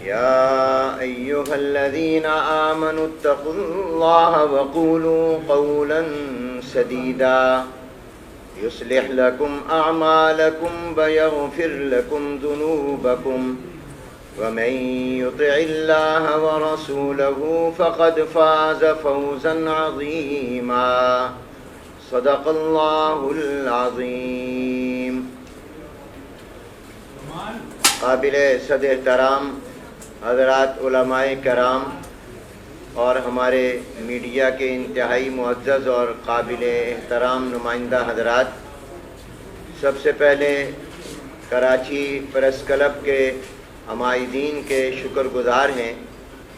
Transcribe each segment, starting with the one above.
يا أيها الذين آمنوا اتقوا الله وقولوا قولا سديدا يصلح لكم أعمالكم ويغفر لكم ذنوبكم ومن يطع الله ورسوله فقد فاز فوزا عظيما صدق الله العظيم. قابل صد احترام حضرات علماء کرام اور ہمارے میڈیا کے انتہائی معزز اور قابل احترام نمائندہ حضرات، سب سے پہلے کراچی پریس کلب کے عمائدین کے شکر گزار ہیں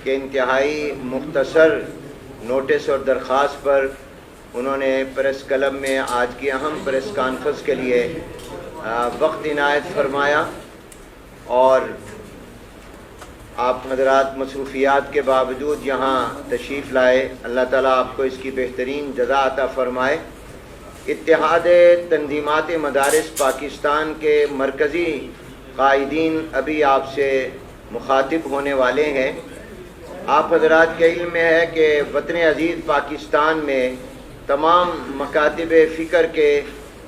کہ انتہائی مختصر نوٹس اور درخواست پر انہوں نے پریس کلب میں آج کی اہم پریس کانفرنس کے لیے وقت عنایت فرمایا، اور آپ حضرات مصروفیات کے باوجود یہاں تشریف لائے. اللہ تعالیٰ آپ کو اس کی بہترین جزا عطا فرمائے. اتحاد تنظیمات مدارس پاکستان کے مرکزی قائدین ابھی آپ سے مخاطب ہونے والے ہیں. آپ حضرات کے علم میں ہے کہ وطن عزیز پاکستان میں تمام مکاتب فکر کے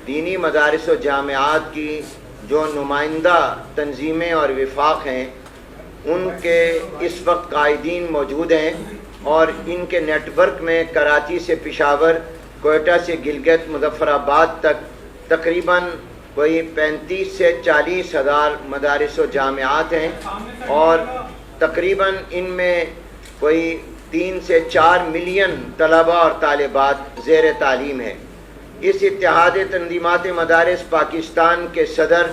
دینی مدارس و جامعات کی جو نمائندہ تنظیمیں اور وفاق ہیں ان کے اس وقت قائدین موجود ہیں، اور ان کے نیٹ ورک میں کراچی سے پشاور، کوئٹہ سے گلگت، مظفر آباد تک تقریباً کوئی 35 سے 40 ہزار مدارس و جامعات ہیں، اور تقریباً ان میں کوئی 3 سے 4 ملین طلباء اور طالبات زیر تعلیم ہیں. اس اتحاد تنظیمات مدارس پاکستان کے صدر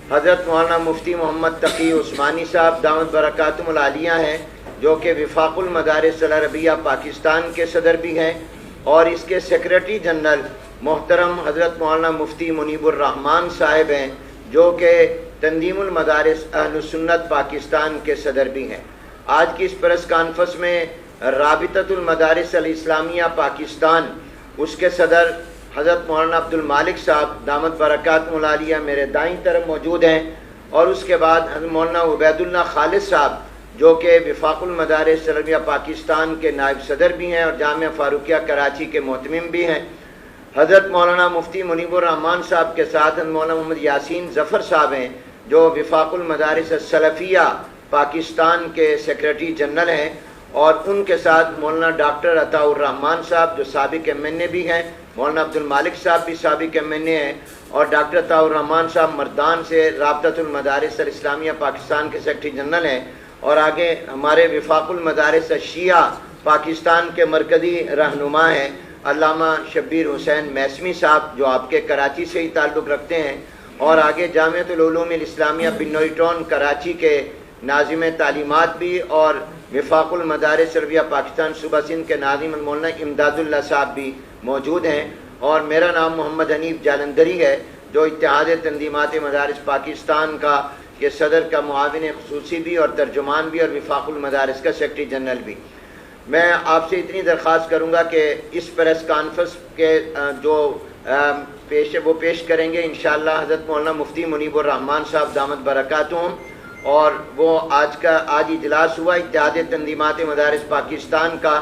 حضرت مولانا مفتی محمد تقی عثمانی صاحب دامت برکاتہم العالیہ ہیں، جو کہ وفاق المدارس العربیہ پاکستان کے صدر بھی ہیں، اور اس کے سیکریٹری جنرل محترم حضرت مولانا مفتی منیب الرحمان صاحب ہیں، جو کہ تنظیم المدارس اہل سنت پاکستان کے صدر بھی ہیں. آج کی اس پریس کانفرنس میں رابطۃ المدارس الاسلامیہ پاکستان، اس کے صدر حضرت مولانا عبد المالک صاحب دامت برکاتہم العالیہ میرے دائیں طرف موجود ہیں، اور اس کے بعد حضرت مولانا عبید اللہ خالد صاحب، جو کہ وفاق المدارس عربیہ پاکستان کے نائب صدر بھی ہیں اور جامعہ فاروقیہ کراچی کے محتمم بھی ہیں. حضرت مولانا مفتی منیب الرحمان صاحب کے ساتھ حضرت مولانا محمد یاسین ظفر صاحب ہیں، جو وفاق المدارس السلفیہ پاکستان کے سیکریٹری جنرل ہیں، اور ان کے ساتھ مولانا ڈاکٹر عطاء الرحمان صاحب جو سابق ایم این اے بھی ہیں، مولانا عبد المالک صاحب بھی سابق ایم این اے ہیں، اور ڈاکٹر عطاء الرحمان صاحب مردان سے رابطۃ المدارس الاسلامیہ پاکستان کے سیکریٹری جنرل ہیں، اور آگے ہمارے وفاق المدارس الشیعہ پاکستان کے مرکزی رہنما ہیں علامہ شبیر حسین میسمی صاحب، جو آپ کے کراچی سے ہی تعلق رکھتے ہیں، اور آگے جامعۃ العلوم الاسلامیہ بنوئی ٹاؤن کراچی کے ناظم تعلیمات بھی، اور وفاق المدارس عربیہ پاکستان صوبہ سندھ کے ناظم مولانا امداد اللہ صاحب بھی موجود ہیں. اور میرا نام محمد حنیف جالندری ہے، جو اتحاد تنظیمات مدارس پاکستان کا یہ صدر کا معاون خصوصی بھی اور ترجمان بھی، اور وفاق المدارس کا سیکریٹری جنرل بھی. میں آپ سے اتنی درخواست کروں گا کہ اس پریس کانفرنس کے جو پیش کریں گے انشاءاللہ حضرت مولانا مفتی منیب الرحمان صاحب دامت برکاتہم، اور وہ آج اجلاس ہوا اتحاد تنظیمات مدارس پاکستان کا،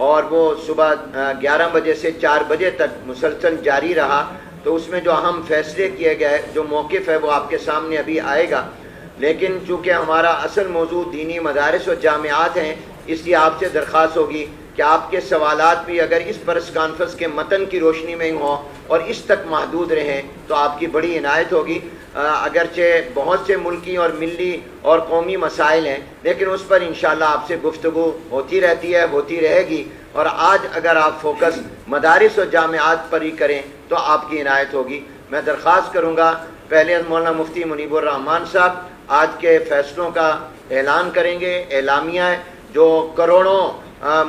اور وہ صبح 11 بجے سے 4 بجے تک مسلسل جاری رہا. تو اس میں جو اہم فیصلے کیے گئے، جو موقف ہے وہ آپ کے سامنے ابھی آئے گا. لیکن چونکہ ہمارا اصل موضوع دینی مدارس و جامعات ہیں، اس لیے آپ سے درخواست ہوگی کہ آپ کے سوالات بھی اگر اس پریس کانفرنس کے متن کی روشنی میں ہوں اور اس تک محدود رہیں تو آپ کی بڑی عنایت ہوگی. اگرچہ بہت سے ملکی اور ملی اور قومی مسائل ہیں، لیکن اس پر انشاءاللہ آپ سے گفتگو ہوتی رہتی ہے، ہوتی رہے گی. اور آج اگر آپ فوکس مدارس و جامعات پر ہی کریں تو آپ کی عنایت ہوگی. میں درخواست کروں گا پہلے مولانا مفتی منیب الرحمان صاحب آج کے فیصلوں کا اعلان کریں گے. اعلامیہ ہے جو کروڑوں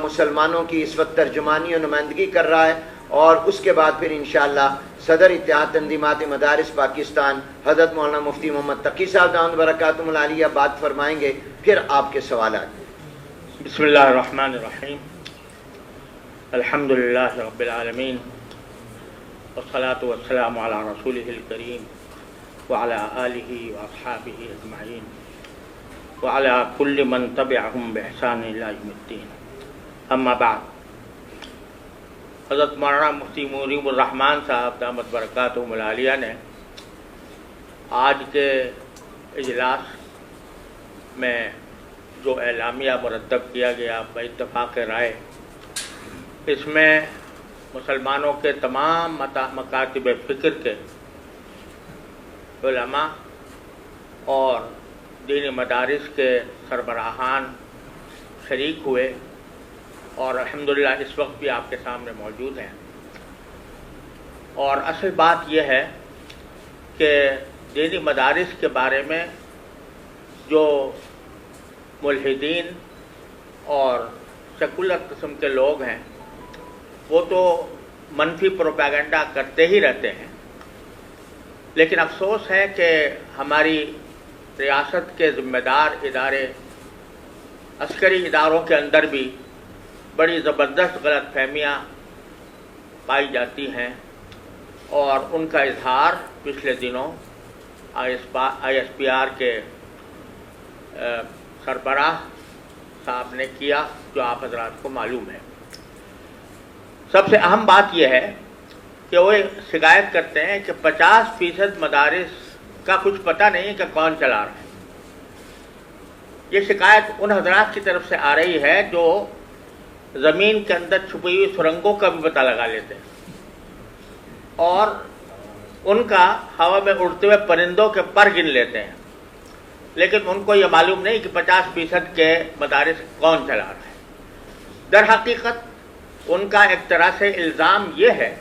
مسلمانوں کی اس وقت ترجمانی اور نمائندگی کر رہا ہے، اور اس کے بعد پھر انشاءاللہ صدر اتحاد تنظیمات مدارس پاکستان حضرت مولانا مفتی محمد تقی صاحب دامت برکاتہم العالیہ بات فرمائیں گے، پھر آپ کے سوالات. بسم اللہ الرحمن الرحیم. الحمدللہ رب العالمین والصلاة والسلام علی رسولہ الکریم وعلی آلہ واصحابہ اجمعین. وعلى كل من تبعهم بإحسان إلى يوم الدين اما بعد حضرت مولانا مفتی منیب الرحمان صاحب دامت برکاتہم العالیہ نے آج کے اجلاس میں جو اعلامیہ مرتب کیا گیا باتفاق رائے، اس میں مسلمانوں کے تمام مکاتب فکر کے علماء اور دینی مدارس کے سربراہان شریک ہوئے اور الحمدللہ اس وقت بھی آپ کے سامنے موجود ہیں۔ اور اصل بات یہ ہے کہ دینی مدارس کے بارے میں جو ملحدین اور سیکولر قسم کے لوگ ہیں وہ تو منفی پروپیگنڈا کرتے ہی رہتے ہیں، لیکن افسوس ہے کہ ہماری ریاست کے ذمہ دار ادارے، عسکری اداروں کے اندر بھی بڑی زبردست غلط فہمیاں پائی جاتی ہیں، اور ان کا اظہار پچھلے دنوں آئی ایس پی آر کے سربراہ صاحب نے کیا، جو آپ حضرات کو معلوم ہے۔ سب سے اہم بات یہ ہے کہ وہ شکایت کرتے ہیں کہ 50% مدارس کا کچھ پتہ نہیں کہ کون چلا رہا ہے۔ یہ شکایت ان حضرات کی طرف سے آ رہی ہے جو زمین کے اندر چھپی ہوئی سرنگوں کا بھی پتہ لگا لیتے ہیں اور ان کا ہوا میں اڑتے ہوئے پرندوں کے پر گن لیتے ہیں، لیکن ان کو یہ معلوم نہیں کہ 50% کے مدارس کون چلا رہا ہے۔ در حقیقت ان کا ایک طرح سے الزام یہ ہے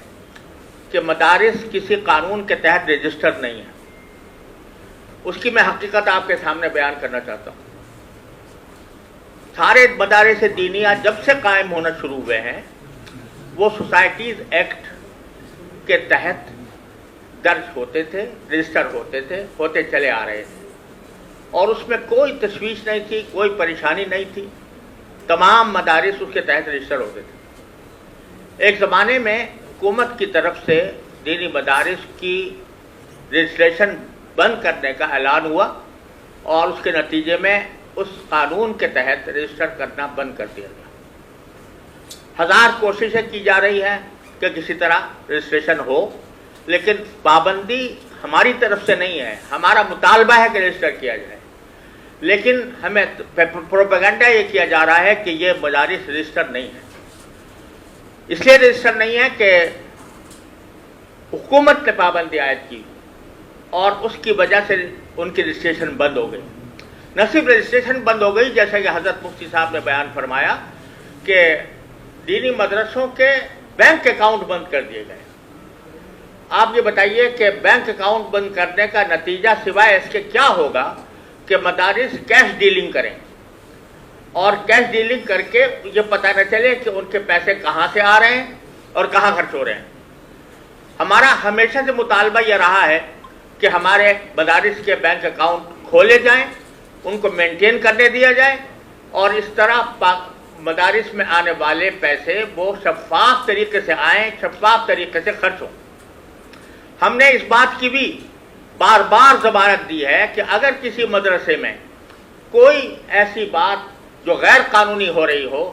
کہ مدارس کسی قانون کے تحت رجسٹر نہیں ہے۔ اس کی میں حقیقت آپ کے سامنے بیان کرنا چاہتا ہوں۔ سارے مدارس دینیہ جب سے قائم ہونا شروع ہوئے ہیں وہ سوسائٹیز ایکٹ کے تحت درج ہوتے تھے، رجسٹر ہوتے تھے، ہوتے چلے آ رہے تھے، اور اس میں کوئی تشویش نہیں تھی، کوئی پریشانی نہیں تھی۔ تمام مدارس اس کے تحت رجسٹر ہوتے تھے۔ ایک زمانے میں حکومت کی طرف سے دینی مدارس کی رجسٹریشن بند کرنے کا اعلان ہوا، اور اس کے نتیجے میں اس قانون کے تحت رجسٹر کرنا بند کر دیا گیا۔ ہزار کوششیں کی جا رہی ہیں کہ کسی طرح رجسٹریشن ہو، لیکن پابندی ہماری طرف سے نہیں ہے۔ ہمارا مطالبہ ہے کہ رجسٹر کیا جائے، لیکن ہمیں پروپیگنڈا یہ کیا جا رہا ہے کہ یہ مدارس رجسٹر نہیں ہے۔ اس لیے رجسٹر نہیں ہے کہ حکومت نے پابندی عائد کی اور اس کی وجہ سے ان کی رجسٹریشن بند ہو گئی۔ نہ صرف رجسٹریشن بند ہو گئی، جیسا کہ حضرت مفتی صاحب نے بیان فرمایا کہ دینی مدرسوں کے بینک اکاؤنٹ بند کر دیے گئے۔ آپ یہ بتائیے کہ بینک اکاؤنٹ بند کرنے کا نتیجہ سوائے اس کے کیا ہوگا کہ مدارس کیش ڈیلنگ کریں، اور کیش ڈیلنگ کر کے یہ پتہ نہ چلے کہ ان کے پیسے کہاں سے آ رہے ہیں اور کہاں خرچ ہو رہے ہیں۔ ہمارا ہمیشہ سے مطالبہ یہ رہا ہے کہ ہمارے مدارس کے بینک اکاؤنٹ کھولے جائیں، ان کو مینٹین کرنے دیا جائے، اور اس طرح مدارس میں آنے والے پیسے وہ شفاف طریقے سے آئیں، شفاف طریقے سے خرچ ہوں۔ ہم نے اس بات کی بھی بار بار ضمانت دی ہے کہ اگر کسی مدرسے میں کوئی ایسی بات جو غیر قانونی ہو رہی ہو،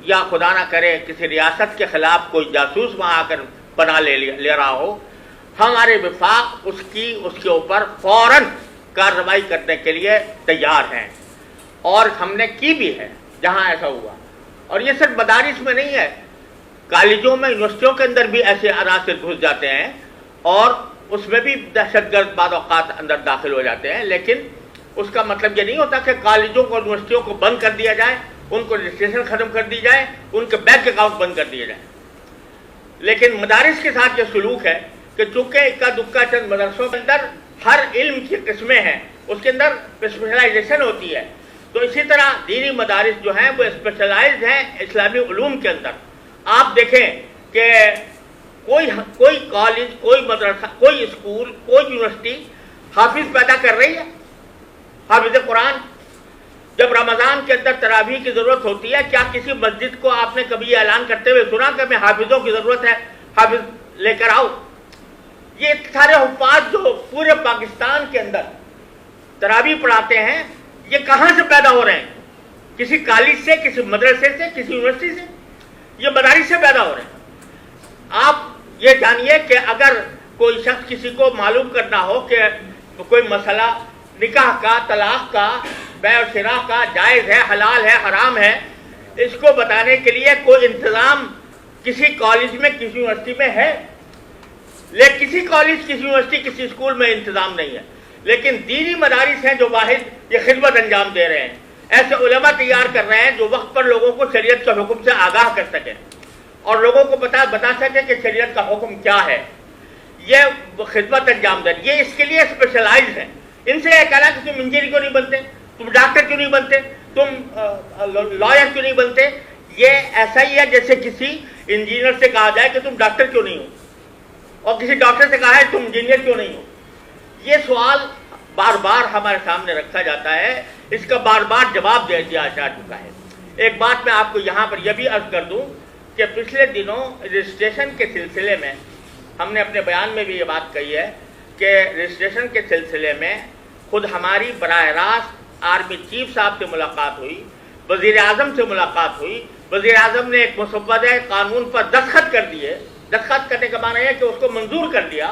یا خدا نہ کرے کسی ریاست کے خلاف کوئی جاسوس وہاں آ کر بنا لے رہا ہو، ہمارے وفاق اس کے اوپر فوراً کارروائی کرنے کے لیے تیار ہیں، اور ہم نے کی بھی ہے جہاں ایسا ہوا۔ اور یہ صرف مدارس میں نہیں ہے، کالجوں میں، یونیورسٹیوں کے اندر بھی ایسے عناصر گھس جاتے ہیں، اور اس میں بھی دہشت گرد بعض اوقات اندر داخل ہو جاتے ہیں۔ لیکن اس کا مطلب یہ نہیں ہوتا کہ کالجوں کو، یونیورسٹیوں کو بند کر دیا جائے، ان کو رجسٹریشن ختم کر دی جائے، ان کے بینک اکاؤنٹ بند کر دیے جائیں۔ لیکن مدارس کے ساتھ یہ سلوک ہے کہ چونکہ اکا دکا چند مدرسوں کے اندر ہر علم کی قسمیں ہیں، اس کے اندر اسپیشلائزیشن ہوتی ہے، تو اسی طرح دینی مدارس جو ہیں وہ اسپیشلائزڈ ہیں اسلامی علوم کے اندر۔ آپ دیکھیں کہ کوئی کالج، کوئی مدرسہ، کوئی اسکول، کوئی یونیورسٹی حافظ پیدا کر رہی ہے، حافظ قرآن۔ جب رمضان کے اندر تراویح کی ضرورت ہوتی ہے، کیا کسی مسجد کو آپ نے کبھی یہ اعلان کرتے ہوئے سنا کہ ہمیں حافظوں کی ضرورت ہے، حافظ لے کر آؤ؟ یہ سارے حفاظ جو پورے پاکستان کے اندر تراویح پڑھاتے ہیں، یہ کہاں سے پیدا ہو رہے ہیں؟ کسی کالج سے، کسی مدرسے سے، کسی یونیورسٹی سے؟ یہ مدارس سے پیدا ہو رہے ہیں۔ آپ یہ جانیے کہ اگر کوئی شخص کسی کو معلوم کرنا ہو کہ کوئی مسئلہ نکاح کا، طلاق کا، بیع و شراء کا جائز ہے، حلال ہے، حرام ہے، اس کو بتانے کے لیے کوئی انتظام کسی کالج میں، کسی یونیورسٹی میں ہے؟ لیکن کسی کالج، کسی یونیورسٹی، کسی اسکول میں انتظام نہیں ہے۔ لیکن دینی مدارس ہیں جو واحد یہ خدمت انجام دے رہے ہیں، ایسے علماء تیار کر رہے ہیں جو وقت پر لوگوں کو شریعت کے حکم سے آگاہ کر سکیں اور لوگوں کو بتا سکیں کہ شریعت کا حکم کیا ہے۔ یہ خدمت انجام دے، یہ اس کے لیے اسپیشلائزڈ ہیں۔ ان سے یہ کہنا کہ تم انجینئر کیوں نہیں بنتے، تم ڈاکٹر کیوں نہیں بنتے، تم لائر کیوں نہیں بنتے، یہ ایسا ہی ہے جیسے کسی انجینئر سے کہا جائے کہ تم ڈاکٹر کیوں نہیں ہو، اور کسی ڈاکٹر سے کہا ہے تم انجینئر کیوں نہیں ہو۔ یہ سوال بار بار ہمارے سامنے رکھا جاتا ہے، اس کا بار بار جواب دے دیا جا چکا ہے۔ ایک بات میں آپ کو یہاں پر یہ بھی عرض کر دوں کہ پچھلے دنوں رجسٹریشن کے سلسلے میں ہم نے اپنے بیان میں بھی یہ بات کہی ہے کہ رجسٹریشن کے سلسلے میں خود ہماری براہ راست آرمی چیف صاحب سے ملاقات ہوئی، وزیر اعظم سے ملاقات ہوئی۔ وزیر اعظم نے ایک مسودہ قانون پر دستخط کر دیے۔ دستخط کرنے کا معنی ہے کہ اس کو منظور کر دیا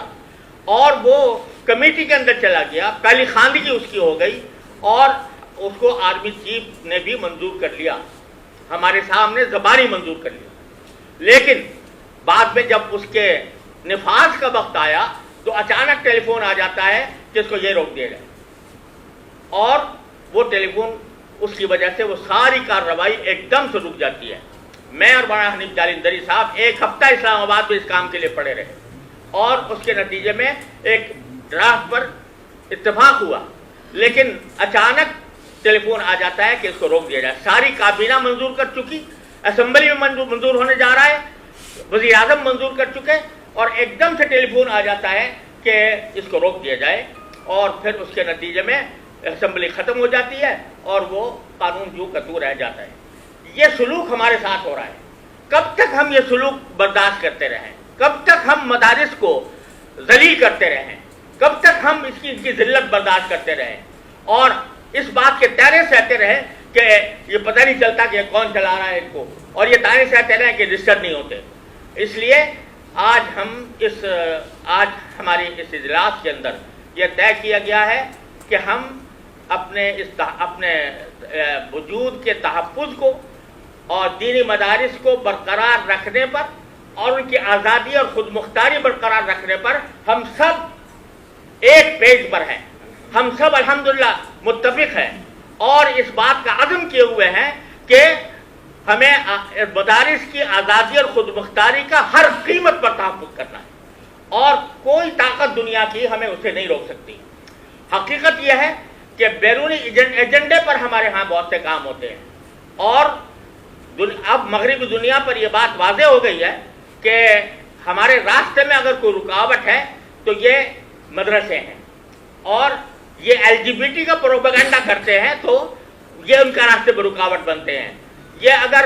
اور وہ کمیٹی کے اندر چلا گیا، پہلی خواندگی اس کی ہو گئی اور اس کو آرمی چیف نے بھی منظور کر لیا، ہمارے سامنے زبانی منظور کر لیا۔ لیکن بعد میں جب اس کے نفاذ کا وقت آیا تو اچانک ٹیلی فون آ جاتا ہے کہ اس کو یہ روک دیا جائے، اور وہ ٹیلی فون اس کی وجہ سے وہ ساری کارروائی ایک دم سے رک جاتی ہے۔ میں اور مولانا حنیف جالندھری صاحب ایک ہفتہ اسلام آباد میں اس کام کے لیے پڑے رہے اور اس کے نتیجے میں ایک ڈرافٹ پر اتفاق ہوا، لیکن اچانک ٹیلی فون آ جاتا ہے کہ اس کو روک دیا جائے۔ ساری کابینہ منظور کر چکی، اسمبلی میں منظور ہونے جا رہا ہے، وزیر اعظم منظور کر چکے، اور ایک دم سے ٹیلی فون آ جاتا ہے کہ اس کو روک دیا جائے، اور پھر اس کے نتیجے میں اسمبلی ختم ہو جاتی ہے اور وہ قانون جو کا تو رہ جاتا ہے۔ یہ سلوک ہمارے ساتھ ہو رہا ہے۔ کب تک ہم یہ سلوک برداشت کرتے رہیں؟ کب تک ہم مدارس کو ذلیل کرتے رہیں؟ کب تک ہم ان کی ذلت برداشت کرتے رہیں اور اس بات کے تانے سہتے رہیں کہ یہ پتہ نہیں چلتا کہ کون چلا رہا ہے ان کو، اور یہ تانے سہتے رہیں کہ رجسٹر نہیں ہوتے؟ اس لیے آج ہماری اس اجلاس کے اندر یہ طے کیا گیا ہے کہ ہم اپنے وجود کے تحفظ کو اور دینی مدارس کو برقرار رکھنے پر اور ان کی آزادی اور خود مختاری برقرار رکھنے پر ہم سب ایک پیج پر ہیں، ہم سب الحمدللہ متفق ہیں اور اس بات کا عزم کیے ہوئے ہیں کہ ہمیں مدارس کی آزادی اور خود مختاری کا ہر قیمت پر تحفظ کرنا ہے، اور کوئی طاقت دنیا کی ہمیں اسے نہیں روک سکتی۔ حقیقت یہ ہے کہ بیرونی ایجنڈے پر ہمارے ہاں بہت سے کام ہوتے ہیں، اور اب مغربی دنیا پر یہ بات واضح ہو گئی ہے کہ ہمارے راستے میں اگر کوئی رکاوٹ ہے تو یہ مدرسے ہیں، اور یہ LGBT کا پروپیگنڈا کرتے ہیں تو یہ ان کا راستے پر رکاوٹ بنتے ہیں۔ یہ اگر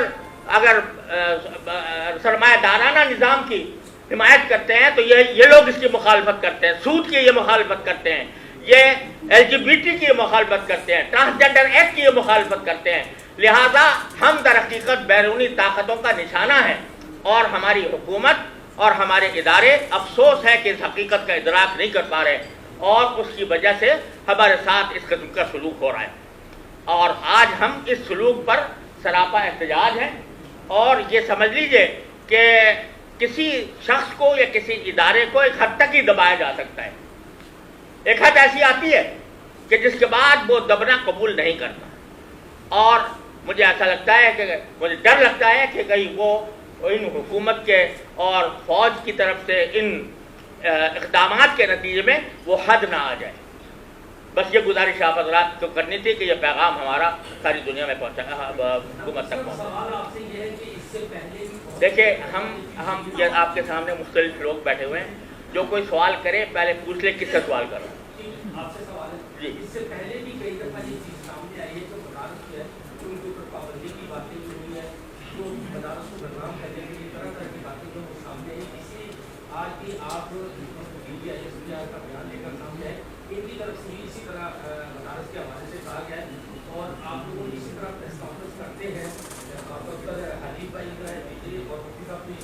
سرمایہ دارانہ نظام کی حمایت کرتے ہیں تو یہ لوگ اس کی مخالفت کرتے ہیں، سود کی یہ مخالفت کرتے ہیں، یہ LGBT کی مخالفت کرتے ہیں، ٹرانسجنڈر ایکٹ کی یہ مخالفت کرتے ہیں۔ لہذا ہم در حقیقت بیرونی طاقتوں کا نشانہ ہیں، اور ہماری حکومت اور ہمارے ادارے افسوس ہے کہ اس حقیقت کا ادراک نہیں کر پا رہے، اور اس کی وجہ سے ہمارے ساتھ اس قسم کا سلوک ہو رہا ہے۔ اور آج ہم اس سلوک پر سراپا احتجاج ہیں، اور یہ سمجھ لیجئے کہ کسی شخص کو یا کسی ادارے کو ایک حد تک ہی دبایا جا سکتا ہے۔ ایک حد ایسی آتی ہے کہ جس کے بعد وہ دبنا قبول نہیں کرتا، اور مجھے ایسا لگتا ہے کہ مجھے ڈر لگتا ہے کہ کہیں وہ ان حکومت کے اور فوج کی طرف سے ان اقدامات کے نتیجے میں وہ حد نہ آ جائے۔ بس یہ گزارش آپ حضرات کو کرنی تھی کہ یہ پیغام ہمارا ساری دنیا میں پہنچا، حکومت تک پہنچا۔ دیکھیں ہم آپ کے سامنے مختلف لوگ بیٹھے ہوئے ہیں، جو کوئی سوال کرے پہلے پوچھ لے کس سے سوال کرو۔ آپ سے سوال ہے جی، اس سے پہلے بھی کئی دفعہ یہ چیز سامنے آئی ہے جو مدارس کی ہے، ان کے اوپر پابندی کی باتیں جو ہوئی ہے، جو مدارس کو بدنام کرنے کے لیے طرح طرح کی باتیں جو سامنے آئی، اسی آج بھی آپ کا بیان لے کر سامنے ہے، ان کی طرف سے اسی طرح مدارس کے حوالے سے کہا گیا ہے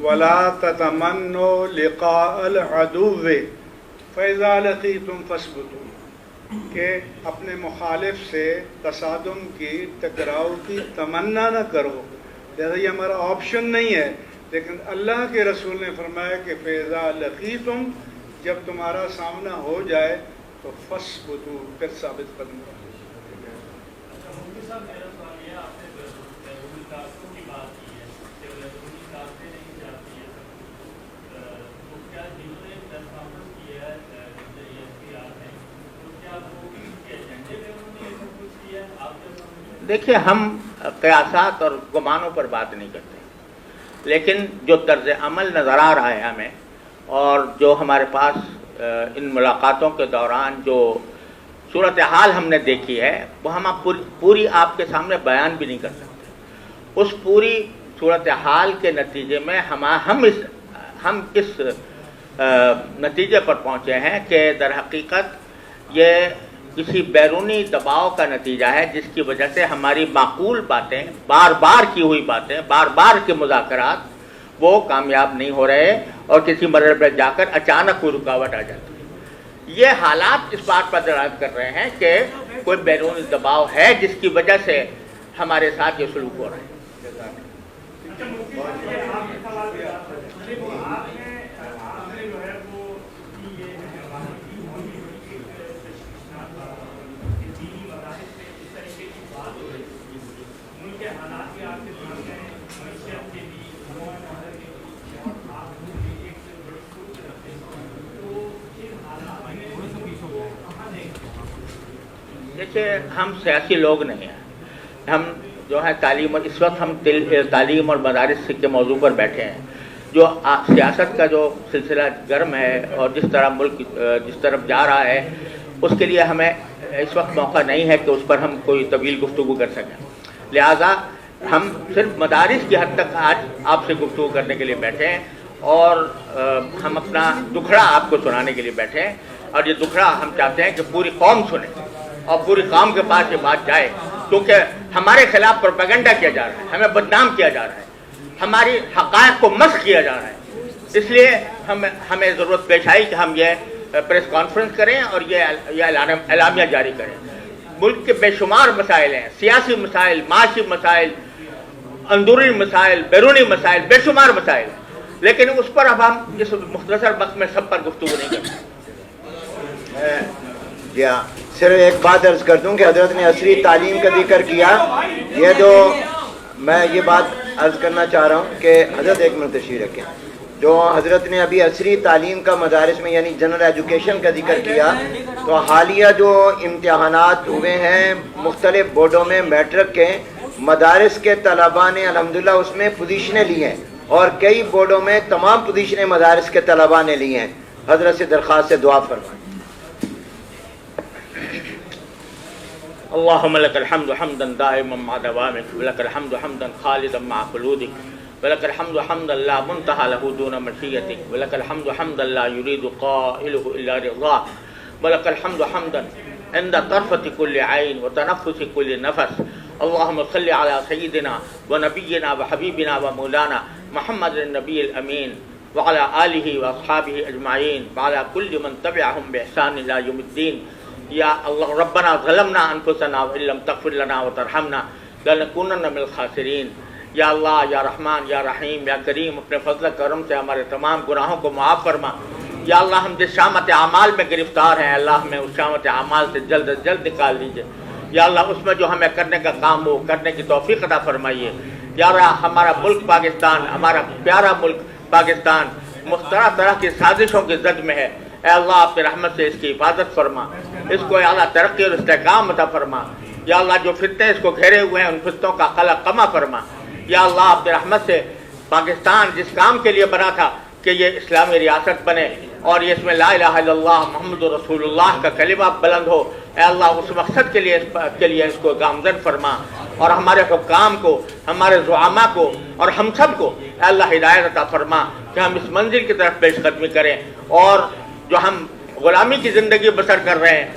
ولا تتمنوا لقاء العدو فإذا لقيتم فاثبتوا، کہ اپنے مخالف سے تصادم کی، ٹکراؤ کی تمنا نہ کرو، لہذا یہ ہمارا آپشن نہیں ہے، لیکن اللہ کے رسول نے فرمایا کہ فَإِذَا لَقِيتُمْ، جب تمہارا سامنا ہو جائے تو فَاثْبُتُوا، پھر ثابت قدم رہو۔ مفتی صاحب میرا سوال یہ، آپ نے ضروری کاستوں کی بات کی ہے کہ ضروری کاستیں نہیں چاہتی ہیں، تو کیا جنہوں نے پریس کانفرنس کی ہے ESPR نے، تو کیا وہ ان کے ایجنڈے میں انہوں نے یہ سب کچھ کیا ہے؟ آپ کے دیکھیے، ہم قیاسات اور گمانوں پر بات نہیں کرتے، لیکن جو طرز عمل نظر آ رہا ہے ہمیں، اور جو ہمارے پاس ان ملاقاتوں کے دوران جو صورتحال ہم نے دیکھی ہے، وہ ہم پوری آپ کے سامنے بیان بھی نہیں کر سکتے۔ اس پوری صورتحال کے نتیجے میں ہم اس نتیجے پر پہنچے ہیں کہ در حقیقت یہ کسی بیرونی دباؤ کا نتیجہ ہے، جس کی وجہ سے ہماری معقول باتیں، بار بار کی ہوئی باتیں، بار بار کے مذاکرات وہ کامیاب نہیں ہو رہے، اور کسی مرحلے پر جا کر اچانک کوئی رکاوٹ آ جاتی ہے۔ یہ حالات اس بات پر دلالت کر رہے ہیں کہ کوئی بیرونی دباؤ ہے جس کی وجہ سے ہمارے ساتھ یہ سلوک ہو رہا ہے۔ دیکھیے، ہم سیاسی لوگ نہیں ہیں، ہم جو ہے تعلیم، اور اس وقت ہم تعلیم اور مدارس کے موضوع پر بیٹھے ہیں۔ جو سیاست کا جو سلسلہ گرم ہے اور جس طرح ملک جس طرف جا رہا ہے، اس کے لیے ہمیں اس وقت موقع نہیں ہے کہ اس پر ہم کوئی طویل گفتگو کر سکیں، لہذا ہم صرف مدارس کی حد تک آج آپ سے گفتگو کرنے کے لیے بیٹھے ہیں، اور ہم اپنا دکھڑا آپ کو سنانے کے لیے بیٹھے ہیں، اور یہ دکھڑا ہم چاہتے ہیں کہ پوری قوم سنے اور پوری قوم کے پاس یہ بات جائے، کیونکہ ہمارے خلاف پروپیگنڈا کیا جا رہا ہے، ہمیں بدنام کیا جا رہا ہے، ہماری حقائق کو مسخ کیا جا رہا ہے۔ اس لیے ہمیں ضرورت پیش آئی کہ ہم یہ پریس کانفرنس کریں اور یہ اعلامیہ جاری کریں۔ ملک کے بے شمار مسائل ہیں، سیاسی مسائل، معاشی مسائل، اندرونی مسائل، بیرونی مسائل، بے شمار مسائل، لیکن اس پر اب ہم اس مختصر وقت میں سب پر گفتگو نہیں کرتے۔ جی ہاں، صرف ایک بات عرض کر دوں کہ حضرت نے عصری تعلیم کا ذکر کیا، یہ جو میں یہ بات عرض کرنا چاہ رہا ہوں کہ حضرت ایک منٹ تشریف رکھیں، جو حضرت نے ابھی عصری تعلیم کا مدارس میں یعنی جنرل ایجوکیشن کا ذکر کیا، تو حالیہ جو امتحانات ہوئے ہیں مختلف بورڈوں میں، میٹرک کے، مدارس کے طلباء نے الحمدللہ اس میں پوزیشنیں لی ہیں، اور کئی بورڈوں میں تمام پوزیشنیں مدارس کے طلباء نے لی ہیں۔ حضرت سے درخواست سے دعا فرمائیں۔ اللهم لك الحمد حمدا دائما مع دوامك، ولك الحمد حمدا خالدا مع خلودك، ولك الحمد حمدا لا منتهى له دون مشيتك، ولك الحمد حمدا لا يريد قائله الا رضاك، ولك الحمد حمدا عند طرفة كل عين وتنفس كل نفس۔ اللهم صل على سيدنا ونبينا وحبيبنا ومولانا محمد النبي الأمين وعلى آله وأصحابه أجمعين وعلى كل من تبعهم بإحسان إلى يوم الدين۔ یا اللہ ربنا ظلمنا انفسنا وان لم تغفر لنا وترحمنا لنکونن من الخاسرین۔ یا اللہ، یا رحمان، یا رحیم، یا کریم، اپنے فضل و کرم سے ہمارے تمام گناہوں کو معاف فرما۔ یا اللہ، ہم جس شامت اعمال میں گرفتار ہیں، اللہ ہمیں اس شامت اعمال سے جلد از جلد نکال دیجیے۔ یا اللہ، اس میں جو ہمیں کرنے کا کام ہو کرنے کی توفیق عطا فرمائیے۔ یا اللہ، ہمارا ملک پاکستان، ہمارا پیارا ملک پاکستان طرح طرح کی سازشوں کی زد میں ہے، اے اللہ اپنی رحمت سے اس کی حفاظت فرما، اس کو اے اللہ ترقی اور استحکام عطا فرما۔ یا اللہ، جو فتنے اس کو گھیرے ہوئے ہیں ان فتنوں کا قلع قمع فرما۔ یا اللہ، اپنی رحمت سے پاکستان جس کام کے لیے بنا تھا کہ یہ اسلامی ریاست بنے اور یہ اس میں لا الہ الا اللہ محمد رسول اللہ کا کلمہ بلند ہو، اے اللہ اس مقصد کے لیے اس کو گامزن فرما، اور ہمارے حکام کو، ہمارے زعماء کو اور ہم سب کو اے اللہ ہدایت عطا فرما کہ ہم اس منزل کی طرف پیش قدمی کریں، اور جو ہم غلامی کی زندگی بسر کر رہے ہیں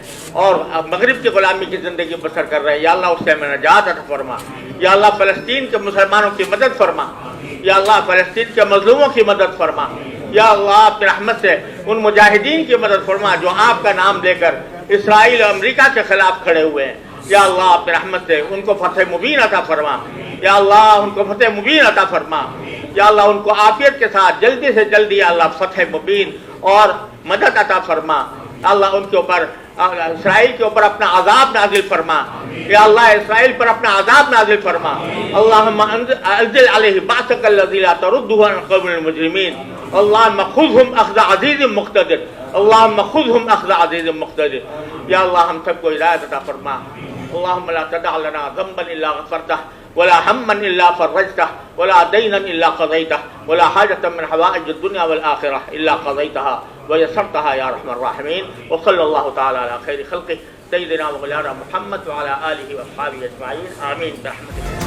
اور مغرب کی غلامی کی زندگی بسر کر رہے ہیں، یا اللہ اس سے ہمیں نجات عطا فرما۔ یا اللہ، فلسطین کے مسلمانوں کی مدد فرما۔ یا اللہ فلسطین کے مظلوموں کی مدد فرما، یا اللہ اپنی رحمت سے ان مجاہدین کی مدد فرما جو آپ کا نام لے کر اسرائیل اور امریکہ کے خلاف کھڑے ہوئے ہیں، یا اللہ اپنی رحمت سے ان کو فتح مبین عطا فرما، یا اللہ ان کو فتح مبین عطا فرما، یا اللہ ان کو عافیت کے ساتھ جلدی سے جلدی یا اللہ فتح مبین اور مدد عطا فرما، اللہ ان کے اوپر اسرائیل کے اوپر اپنا عذاب نازل فرما، یا اللہ اسرائیل پر اپنا عذاب نازل فرما، اللہم انزل علیہ بأسک الذی لا تردہ عن القوم المجرمین، اللہم خذہم اخذ عزیز مقتدر، اللہم خذہم اخذ عزیز مقتدر، یا اللہ ہم سب کو ہدایت عطا فرما، اللہم لا تدع لنا ذنبا الا غفرتہ ولا ہما الا فرجتہ ولا دینا الا قضیتہ ولا حاجة من حوائج الدنیا والآخرہ الا قضیتہا ويسرتها يا رحم الراحمين، وصلى الله تعالى على خير خلقه سيدنا ومولانا محمد وعلى آله وأصحابه أجمعين، آمين برحمتك.